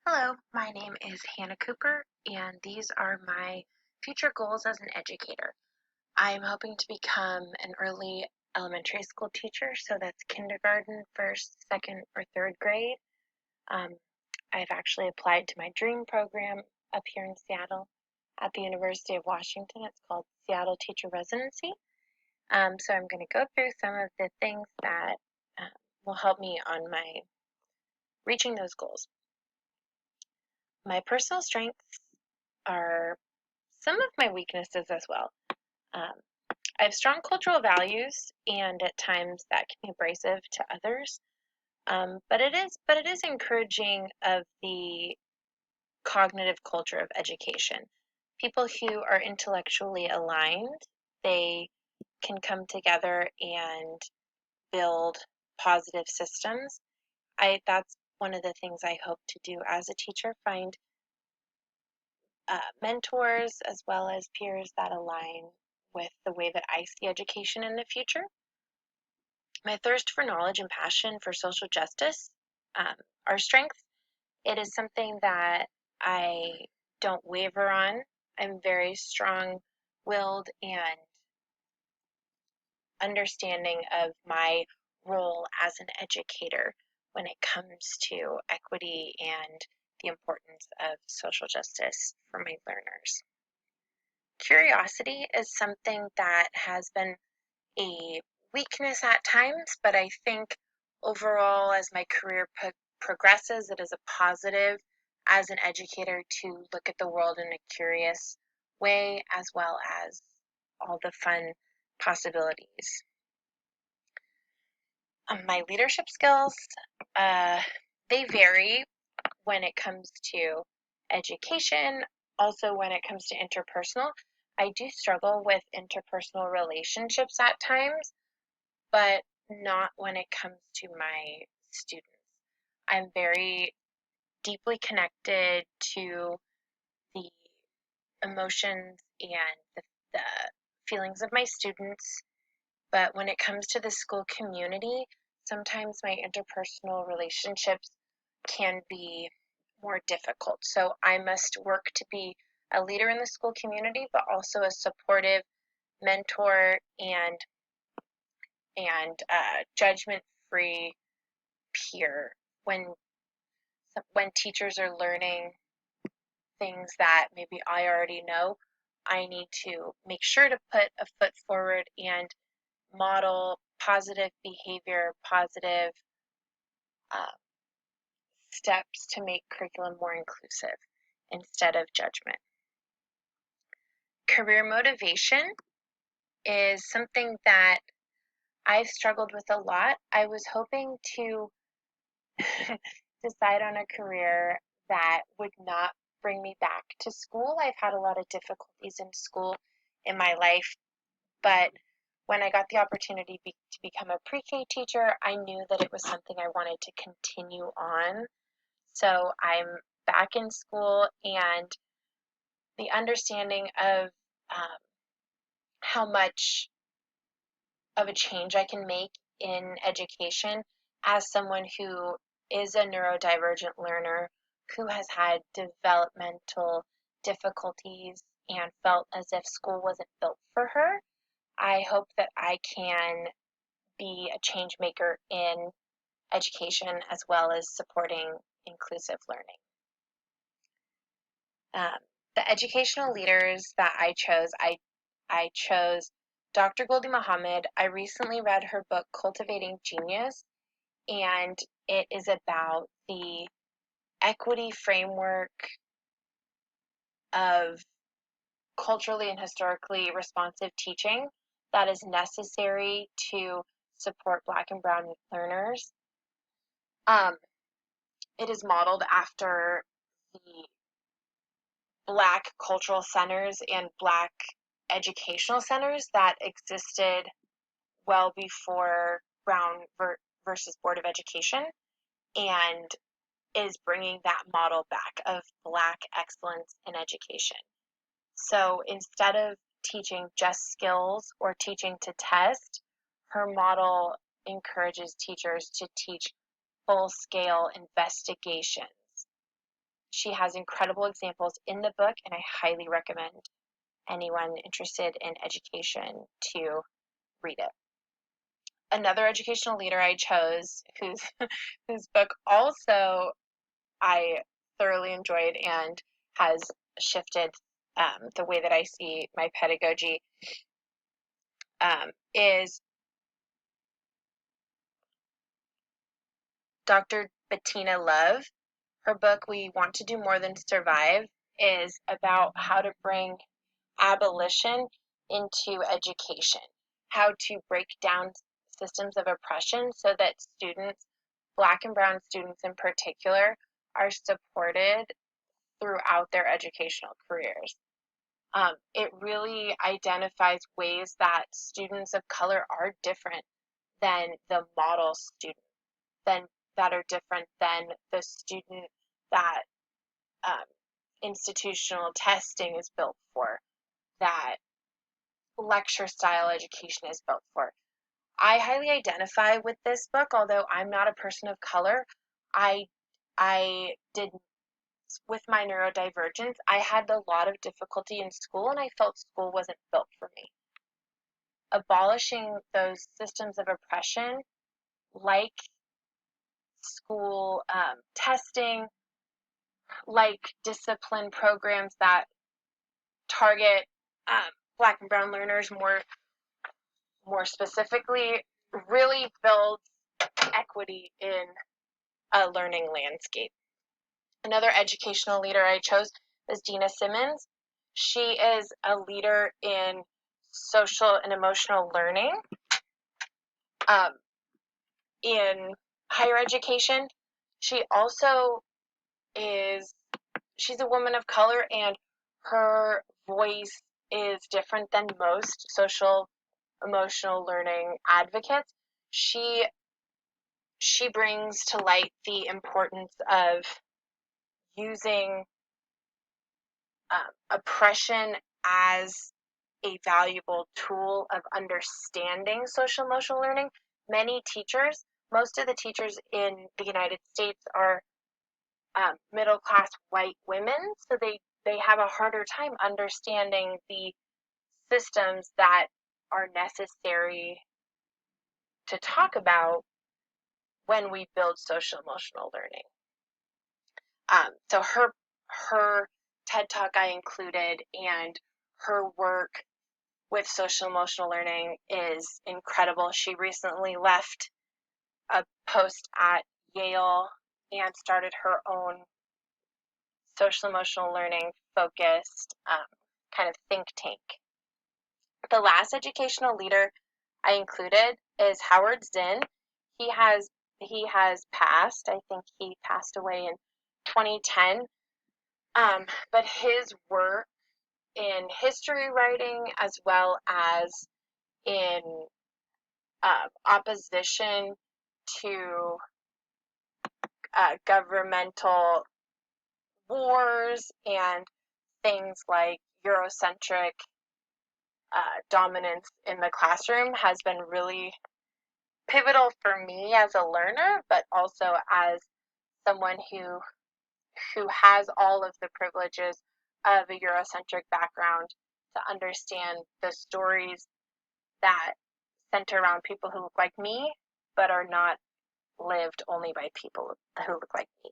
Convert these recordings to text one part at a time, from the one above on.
Hello, my name is Hannah Cooper, and these are my future goals as an educator. I'm hoping to become an early elementary school teacher, so that's kindergarten, first, second, or third grade. Um, I've actually applied to my dream program up here in Seattle at the University of Washington. It's called Seattle Teacher Residency. So I'm going to go through some of the things that uh, will help me on my reaching those goals. My personal strengths are some of my weaknesses as well. Um, I have strong cultural values, and at times that can be abrasive to others. But it is encouraging of the cognitive culture of education. People who are intellectually aligned, they can come together and build positive systems. That's one of the things I hope to do as a teacher, find mentors as well as peers that align with the way that I see education in the future. My thirst for knowledge and passion for social justice um, are strengths. It is something that I don't waver on. I'm very strong willed and understanding of my role as an educator when it comes to equity and the importance of social justice for my learners. Curiosity is something that has been a weakness at times, but I think overall, as my career progresses, it is a positive as an educator to look at the world in a curious way, as well as all the fun possibilities. My leadership skills, uh, they vary when it comes to education, also when it comes to interpersonal. I do struggle with interpersonal relationships at times, but not when it comes to my students. I'm very deeply connected to the emotions and the feelings of my students, but when it comes to the school community, sometimes my interpersonal relationships can be more difficult. So I must work to be a leader in the school community, but also a supportive mentor and judgment-free peer when teachers are learning things that maybe I already know. I need to make sure to put a foot forward and model positive behavior, positive uh, steps to make curriculum more inclusive instead of judgment. Career motivation is something that I've struggled with a lot. I was hoping to decide on a career that would not bring me back to school. I've had a lot of difficulties in school in my life, but when I got the opportunity to become a pre-K teacher, I knew that it was something I wanted to continue on. So I'm back in school, and the understanding of um, how much of a change I can make in education as someone who is a neurodivergent learner who has had developmental difficulties and felt as if school wasn't built for her. I hope that I can be a change maker in education as well as supporting inclusive learning. Um, the educational leaders that I chose Dr. Goldie Muhammad. I recently read her book Cultivating Genius, and it is about the equity framework of culturally and historically responsive teaching that is necessary to support Black and Brown learners. Um, it is modeled after the Black cultural centers and Black educational centers that existed well before Brown versus Board of Education, and is bringing that model back of Black excellence in education. So instead of teaching just skills or teaching to test, her model encourages teachers to teach full scale investigations She has incredible examples in the book, and I highly recommend anyone interested in education to read it. Another educational leader I chose, whose book also I thoroughly enjoyed and has shifted the way that I see my pedagogy, is Dr. Bettina Love. Her book, We Want to Do More Than Survive, is about how to bring abolition into education, how to break down systems of oppression so that students, Black and brown students in particular, are supported throughout their educational careers. It really identifies ways that students of color are different than the model student, that are different than the student that um, institutional testing is built for, that lecture style education is built for. I highly identify with this book, although I'm not a person of color. I did, with my neurodivergence, I had a lot of difficulty in school, and I felt school wasn't built for me. Abolishing those systems of oppression, like school testing, like discipline programs that target Black and brown learners more specifically, really builds equity in a learning landscape. Another educational leader I chose is Dina Simmons. She is a leader in social and emotional learning in higher education. She also she's a woman of color, and her voice is different than most social emotional learning advocates. She brings to light the importance of using oppression as a valuable tool of understanding social emotional learning. Most of the teachers in the United States are middle class white women, so they have a harder time understanding the systems that are necessary to talk about when we build social emotional learning. So her TED Talk I included, and her work with social emotional learning is incredible. She recently left a post at Yale and started her own social emotional learning focused kind of think tank. The last educational leader I included is Howard Zinn. He has passed. I think he passed away in 2010. But his work in history writing, as well as in opposition to governmental wars and things like Eurocentric dominance in the classroom, has been really pivotal for me as a learner, but also as someone who has all of the privileges of a Eurocentric background to understand the stories that center around people who look like me, but are not lived only by people who look like me.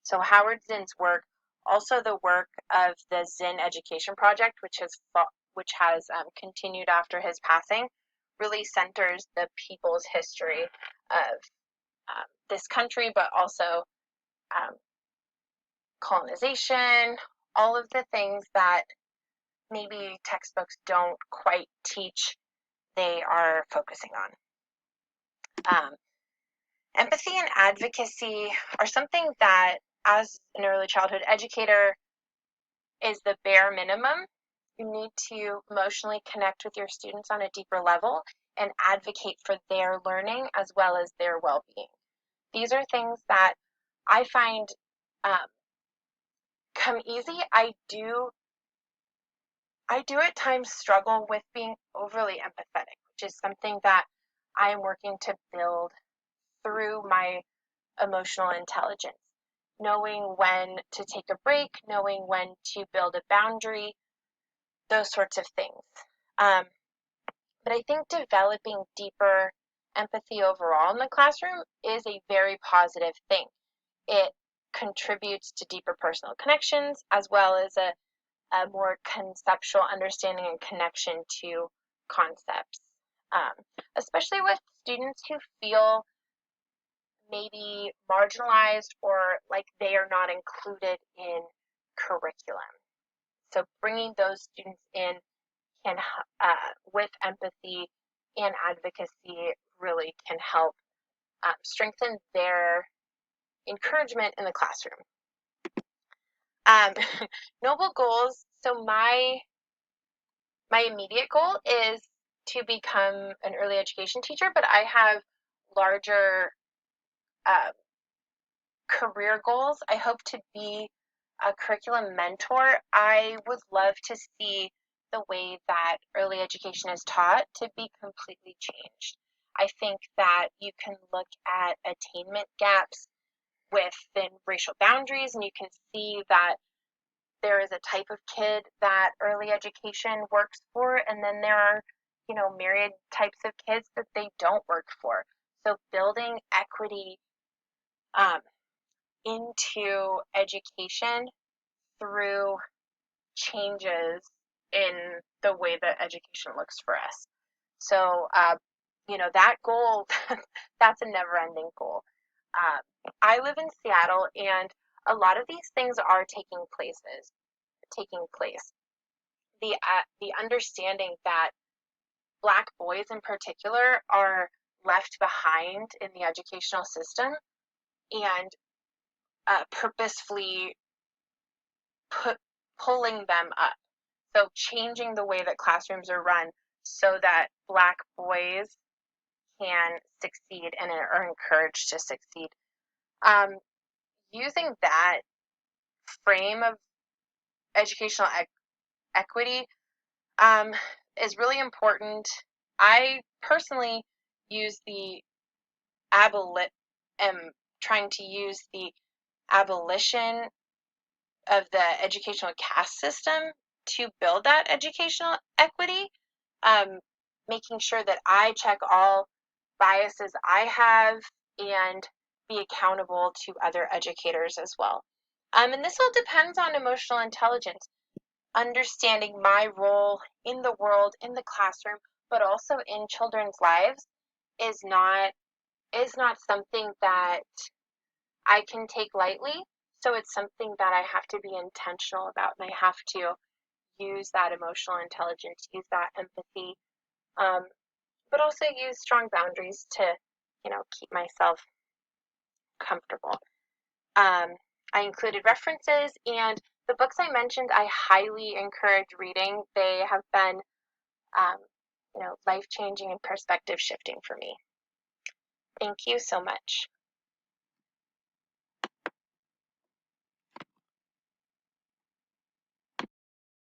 So Howard Zinn's work, also the work of the Zinn Education Project, which has continued after his passing, really centers the people's history of this country, but also colonization, all of the things that maybe textbooks don't quite teach, they are focusing on. Empathy and advocacy are something that, as an early childhood educator, is the bare minimum. You need to emotionally connect with your students on a deeper level and advocate for their learning as well as their well-being. These are things that I find come easy. I do at times struggle with being overly empathetic, which is something that I am working to build through my emotional intelligence. knowing when to take a break, knowing when to build a boundary, those sorts of things. But I think developing deeper empathy overall in the classroom is a very positive thing. It contributes to deeper personal connections as well as a more conceptual understanding and connection to concepts, especially with students who feel maybe marginalized or like they are not included in curriculum. So bringing those students in can, with empathy and advocacy, really can help strengthen their encouragement in the classroom. Noble goals. So my immediate goal is to become an early education teacher, but I have larger career goals. I hope to be a curriculum mentor. I would love to see the way that early education is taught to be completely changed. I think that you can look at attainment gaps within racial boundaries, and you can see that there is a type of kid that early education works for, and then there are, myriad types of kids that they don't work for. So building equity into education through changes in the way that education looks for us. So, that goal, that's a never-ending goal. I live in Seattle, and a lot of these things are taking place. The understanding that Black boys in particular are left behind in the educational system and purposefully pulling them up. So changing the way that classrooms are run so that Black boys can succeed and are encouraged to succeed. Using that frame of educational equity is really important. I personally use am trying to use the abolition of the educational caste system to build that educational equity, making sure that I check all biases I have and be accountable to other educators as well. And this all depends on emotional intelligence, understanding my role in the world, in the classroom, but also in children's lives is not something that I can take lightly. So it's something that I have to be intentional about, and I have to use that emotional intelligence, use that empathy, but also use strong boundaries to, keep myself comfortable. I included references, and the books I mentioned, I highly encourage reading. They have been, life-changing and perspective shifting for me. Thank you so much.